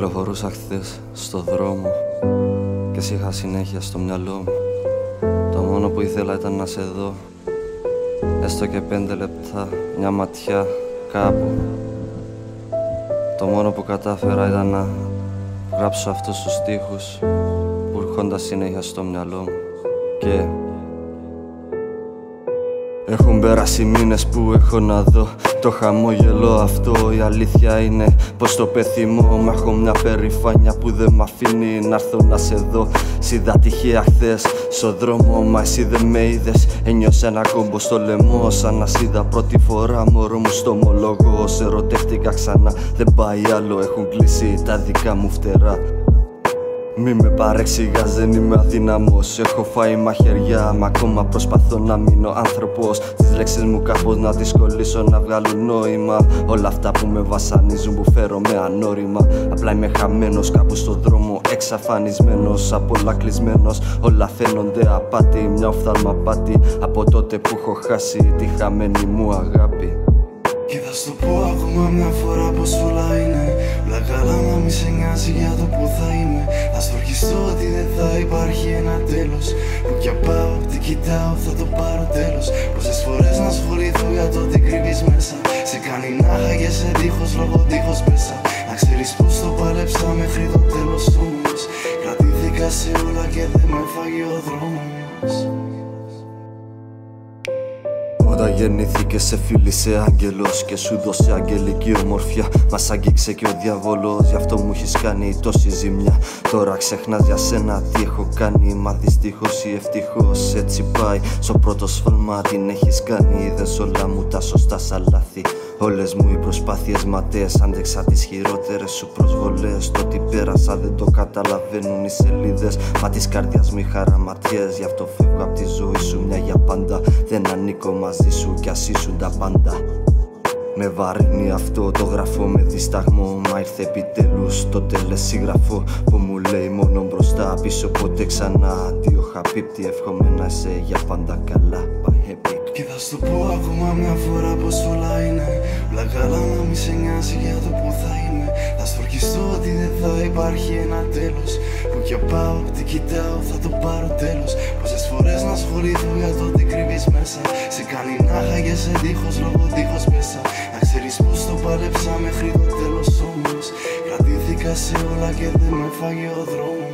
Κυκλοφορούσα χθες στο δρόμο και σ' είχα συνέχεια στο μυαλό μου. Το μόνο που ήθελα ήταν να σε δω, έστω και 5 λεπτά, μια ματιά κάπου. Το μόνο που κατάφερα ήταν να γράψω αυτούς τους στίχους που έρχονταν συνέχεια στο μυαλό μου. Και έχουν περάσει μήνες που έχω να δω το χαμόγελο αυτό. Η αλήθεια είναι πως το πεθυμώ. Μα έχω μια περηφάνεια που δεν μ' αφήνει να έρθω να σε δω. Σ' είδα τυχαία χθες στο δρόμο, μα εσύ δεν με είδες. Ένιωσα ένα κόμπο στο λαιμό, σαν να σ' είδα πρώτη φορά. Μωρό μου στο ομολογώ, σε ερωτεύτηκα ξανά. Δεν πάει άλλο, έχουν κλείσει τα δικά μου φτερά. Μη με παρεξηγάς, δεν είμαι αδύναμος. Έχω φάει μαχαιριά, μα ακόμα προσπαθώ να μείνω άνθρωπος. Τις λέξεις μου κάπως να τις κολλήσω, να βγάλουν νόημα. Όλα αυτά που με βασανίζουν, που φέρομαι ανώρημα. Απλά είμαι χαμένος κάπου στον δρόμο, εξαφανισμένος, απολακλεισμένος. Όλα φαίνονται απάτη, μια οφθαλμαπάτη. Από τότε που έχω χάσει τη χαμένη μου αγάπη. Και θα σου πω ακόμα μια φορά πως όλα είναι όλα καλά, να μη σε νοιάζει για το που θα είμαι. Θα στορκιστώ ότι δεν θα υπάρχει ένα τέλος. Που κι πάω, τι κοιτάω, θα το πάρω τέλος. Πόσες φορές να ασχοληθώ για το τι κρύβεις μέσα. Σε κάνει να χαγέσαι δίχως λόγω δίχως μέσα. Να ξέρεις πως το πάλεψα μέχρι το τέλος όμως. Κρατήθηκα σε όλα και δεν με φάγει ο δρόμος. Όταν γεννήθηκες σε φίλησε άγγελος και σου δώσε αγγελική ομορφιά. Μας αγγίξε και ο διαβόλος, γι' αυτό μου έχεις κάνει τόση ζημιά. Τώρα ξεχνάς για σένα τι έχω κάνει, μα δυστυχώς ή ευτυχώς έτσι πάει. Στο πρώτο σφάλμα την έχεις κάνει, είδες όλα μου τα σωστά σαν λάθη. Όλες μου οι προσπάθειες ματές, άντεξα τις χειρότερες σου προσβολές. Το τι πέρασα δεν το καταλαβαίνουν οι σελίδες, μα της καρδιάς μου οι χαραματιές. Γι' αυτό φεύγω απ' τη ζωή σου μια για πάντα. Δεν ανήκω μαζί σου κι ας ήσουν τα πάντα. Με βαρύνει αυτό, το γραφώ με δισταγμό. Μα ήρθε επιτέλους το τελεσίγραφο που μου λέει μόνο μπροστά, πίσω ποτέ ξανά. Αντίο χαπίπτη, εύχομαι να είσαι για πάντα καλά. Και θα σου πω ακόμα μια φορά πως όλα είναι όλα καλά, να μη σε νοιάζει για το που θα είμαι. Θα στορκιστώ ότι δεν θα υπάρχει ένα τέλος. Που κι πάω, τι κοιτάω, θα το πάρω τέλος. Πόσες φορές να ασχοληθώ για το τι κρύβεις μέσα. Σε κάνει να χαγέσαι δίχως λόγω δίχως μέσα. Να ξέρεις πως το πάλεψα μέχρι το τέλος όμως. Κρατήθηκα σε όλα και δεν με φάγει ο δρόμος.